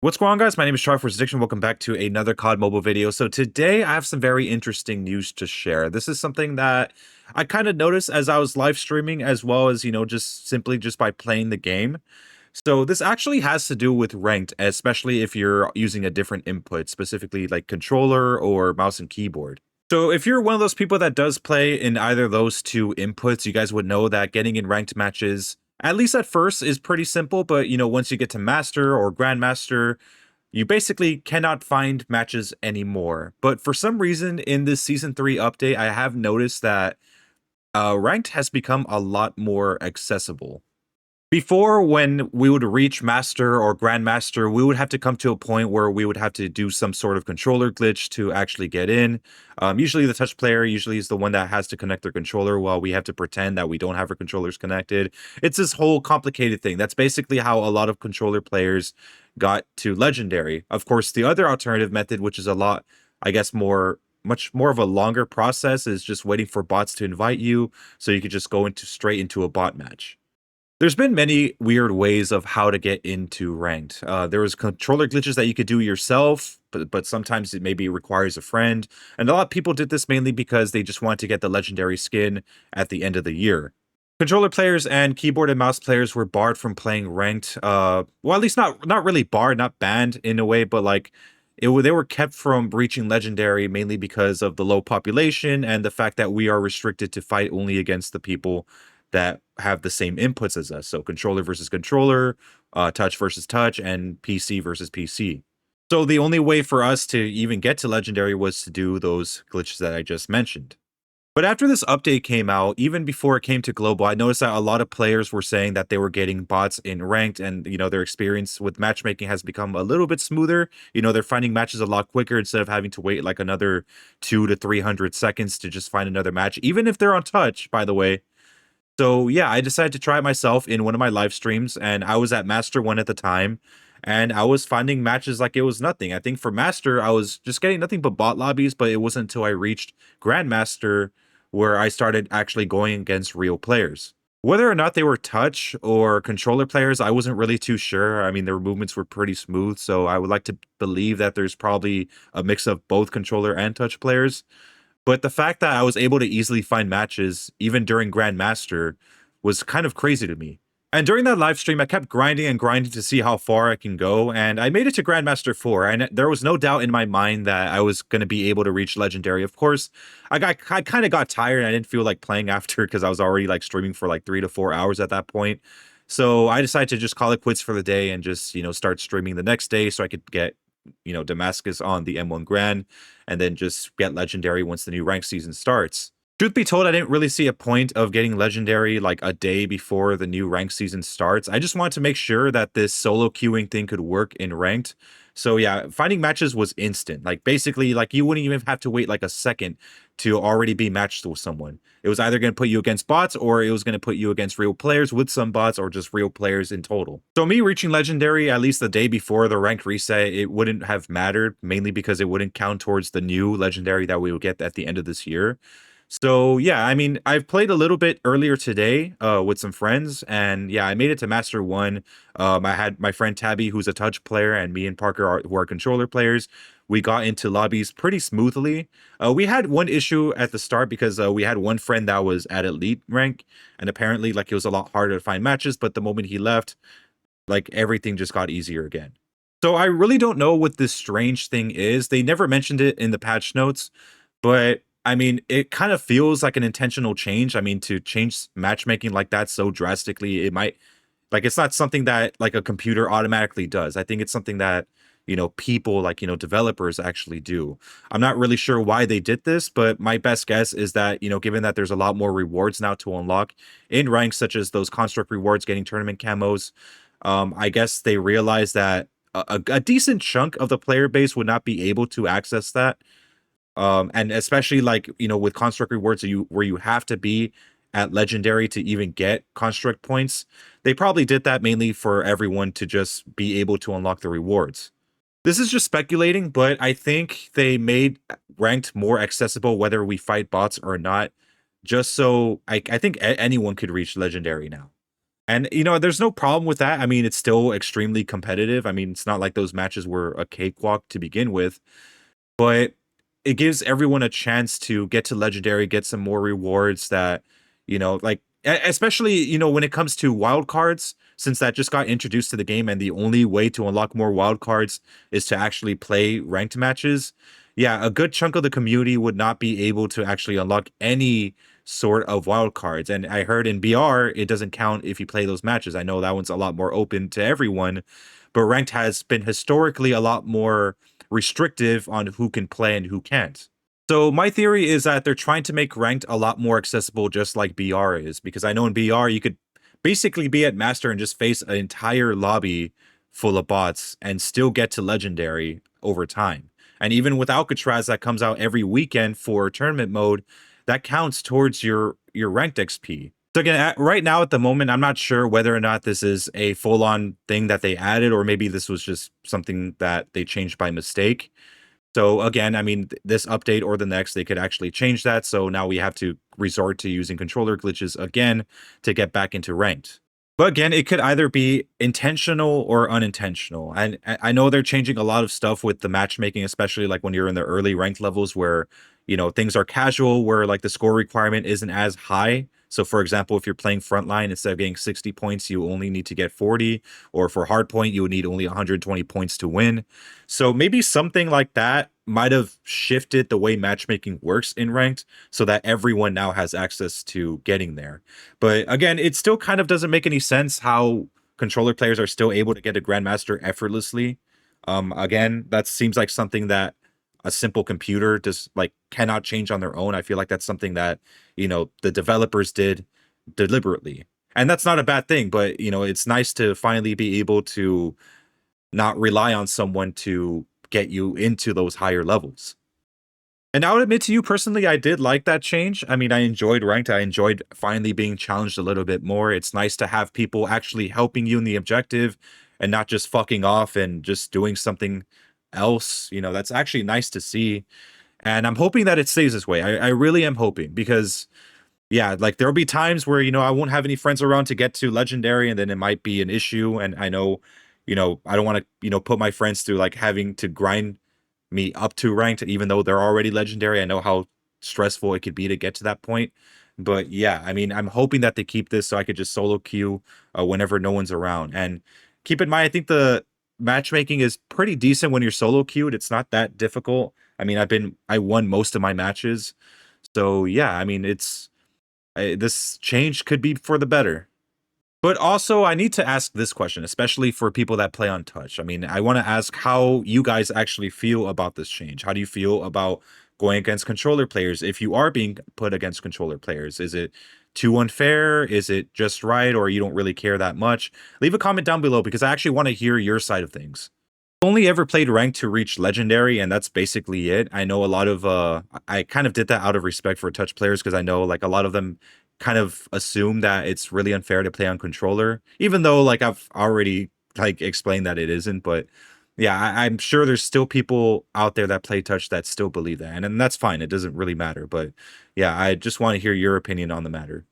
What's going on, guys? My name is Triforce Addiction. Welcome back to another COD mobile video. So today I have some very interesting news to share. This is something that I kind of noticed as I was live streaming, as well as, just simply just by playing the game. So this actually has to do with ranked, especially if you're using a different input, specifically like controller or mouse and keyboard. So if you're one of those people that does play in either of those two inputs, you guys would know that getting in ranked matches, at least at first, is pretty simple. But once you get to master or grandmaster, you basically cannot find matches anymore. But for some reason in this season 3 update, I have noticed that ranked has become a lot more accessible. Before, when we would reach master or grandmaster, we would have to come to a point where we would have to do some sort of controller glitch to actually get in. Usually the touch player usually is the one that has to connect their controller, while we have to pretend that we don't have our controllers connected. It's this whole complicated thing. That's basically how a lot of controller players got to legendary. Of course, the other alternative method, which is a lot, I guess, much more of a longer process, is just waiting for bots to invite you so you could just go straight into a bot match. There's been many weird ways of how to get into ranked. There was controller glitches that you could do yourself, but sometimes it maybe requires a friend. And a lot of people did this mainly because they just wanted to get the legendary skin at the end of the year. Controller players and keyboard and mouse players were barred from playing ranked. Well, at least not really barred, not banned in a way, but like they were kept from reaching legendary mainly because of the low population and the fact that we are restricted to fight only against the people that have the same inputs as us. So controller versus controller, touch versus touch, and PC versus PC. So the only way for us to even get to legendary was to do those glitches that I just mentioned. But after this update came out, even before it came to global, I noticed that a lot of players were saying that they were getting bots in ranked, and their experience with matchmaking has become a little bit smoother. They're finding matches a lot quicker instead of having to wait like another 2 to 300 seconds to just find another match, even if they're on touch, by the way. So yeah, I decided to try it myself in one of my live streams, and I was at Master 1 at the time, and I was finding matches like it was nothing. I think for Master, I was just getting nothing but bot lobbies, but it wasn't until I reached Grandmaster where I started actually going against real players. Whether or not they were touch or controller players, I wasn't really too sure. I mean, their movements were pretty smooth, so I would like to believe that there's probably a mix of both controller and touch players. But the fact that I was able to easily find matches, even during Grandmaster, was kind of crazy to me. And during that live stream, I kept grinding and grinding to see how far I can go, and I made it to Grandmaster 4, and there was no doubt in my mind that I was going to be able to reach Legendary. Of course, I kind of got tired, and I didn't feel like playing after because I was already like streaming for like 3 to 4 hours at that point. So I decided to just call it quits for the day and just, start streaming the next day so I could get Damascus on the M1 Grand, and then just get legendary once the new rank season starts. Truth be told, I didn't really see a point of getting legendary like a day before the new rank season starts. I just wanted to make sure that this solo queuing thing could work in ranked. So yeah, finding matches was instant. Like basically, like you wouldn't even have to wait like a second to already be matched with someone. It was either going to put you against bots, or it was going to put you against real players with some bots, or just real players in total. So me reaching legendary at least the day before the ranked reset, it wouldn't have mattered, mainly because it wouldn't count towards the new legendary that we would get at the end of this year. So yeah, I mean, I've played a little bit earlier today with some friends, and yeah, I made it to Master 1. I had my friend Tabby, who's a touch player, and me and Parker, who are controller players. We got into lobbies pretty smoothly. We had one issue at the start because we had one friend that was at elite rank, and apparently like it was a lot harder to find matches, but the moment he left, like everything just got easier again. So I really don't know what this strange thing is. They never mentioned it in the patch notes, but I mean, it kind of feels like an intentional change. I mean, to change matchmaking like that so drastically, it might, like, it's not something that like a computer automatically does. I think it's something that, people like, developers actually do. I'm not really sure why they did this, but my best guess is that, given that there's a lot more rewards now to unlock in ranks, such as those construct rewards, getting tournament camos, I guess they realized that a decent chunk of the player base would not be able to access that. And especially like, with construct rewards, where you have to be at legendary to even get construct points. They probably did that mainly for everyone to just be able to unlock the rewards. This is just speculating, but I think they made ranked more accessible whether we fight bots or not, just so I think anyone could reach legendary now. And there's no problem with that. I mean, it's still extremely competitive. I mean, it's not like those matches were a cakewalk to begin with, but it gives everyone a chance to get to legendary, get some more rewards that, like especially, when it comes to wild cards, since that just got introduced to the game and the only way to unlock more wild cards is to actually play ranked matches. Yeah, a good chunk of the community would not be able to actually unlock any sort of wild cards. And I heard in BR, it doesn't count if you play those matches. I know that one's a lot more open to everyone, but ranked has been historically a lot more restrictive on who can play and who can't. So my theory is that they're trying to make ranked a lot more accessible, just like BR is, because I know in BR you could basically be at master and just face an entire lobby full of bots and still get to legendary over time. And even with Alcatraz that comes out every weekend for tournament mode, that counts towards your ranked XP. So again, right now at the moment, I'm not sure whether or not this is a full-on thing that they added, or maybe this was just something that they changed by mistake. So again, I mean, this update or the next, they could actually change that. So now we have to resort to using controller glitches again to get back into ranked. But again, it could either be intentional or unintentional. And I know they're changing a lot of stuff with the matchmaking, especially like when you're in the early ranked levels where, things are casual, where like the score requirement isn't as high. So for example, if you're playing frontline, instead of getting 60 points, you only need to get 40, or for hardpoint, you would need only 120 points to win. So maybe something like that might have shifted the way matchmaking works in ranked so that everyone now has access to getting there. But again, it still kind of doesn't make any sense how controller players are still able to get a grandmaster effortlessly. Again, that seems like something that a simple computer just like cannot change on their own. I feel like that's something that, the developers did deliberately. And that's not a bad thing, but it's nice to finally be able to not rely on someone to get you into those higher levels. And I would admit to you personally, I did like that change. I mean, I enjoyed ranked. I enjoyed finally being challenged a little bit more. It's nice to have people actually helping you in the objective and not just fucking off and just doing something else. That's actually nice to see. And I'm hoping that it stays this way. I really am hoping, because yeah, like there'll be times where, I won't have any friends around to get to legendary, and then it might be an issue. And I know, I don't want to, put my friends through like having to grind me up to ranked, even though they're already legendary. I know how stressful it could be to get to that point. But yeah, I mean, I'm hoping that they keep this so I could just solo queue whenever no one's around. And keep in mind, I think the matchmaking is pretty decent when you're solo queued. It's not that difficult. I mean, I won most of my matches. So yeah, I mean, this change could be for the better. But also, I need to ask this question, especially for people that play on touch. I mean, I want to ask how you guys actually feel about this change. How do you feel about going against controller players if you are being put against controller players? Is it too unfair? Is it just right? Or you don't really care that much? Leave a comment down below, because I actually want to hear your side of things. Only ever played ranked to reach legendary, and that's basically it. I know a lot of I kind of did that out of respect for touch players, because I know like a lot of them kind of assume that it's really unfair to play on controller, even though like I've already like explained that it isn't. But yeah, I'm sure there's still people out there that play touch that still believe that, and that's fine. It doesn't really matter. But yeah, I just want to hear your opinion on the matter.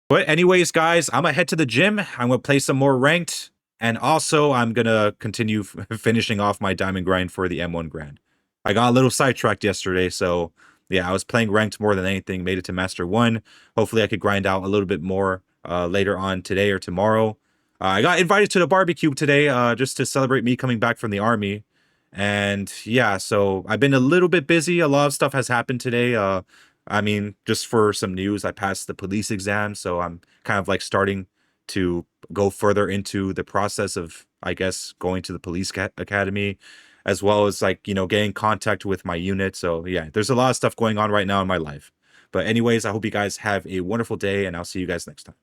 But anyways, guys, I'm gonna head to the gym. I'm gonna play some more ranked, and also I'm gonna continue finishing off my diamond grind for the M1 Grand. I got a little sidetracked yesterday, so yeah, I was playing ranked more than anything. Made it to Master 1. Hopefully, I could grind out a little bit more later on today or tomorrow. I got invited to the barbecue today just to celebrate me coming back from the army. And yeah, so I've been a little bit busy. A lot of stuff has happened today. I mean, just for some news, I passed the police exam, so I'm kind of like starting to go further into the process of, I guess, going to the police academy, as well as like, getting contact with my unit. So yeah, there's a lot of stuff going on right now in my life. But anyways, I hope you guys have a wonderful day, and I'll see you guys next time.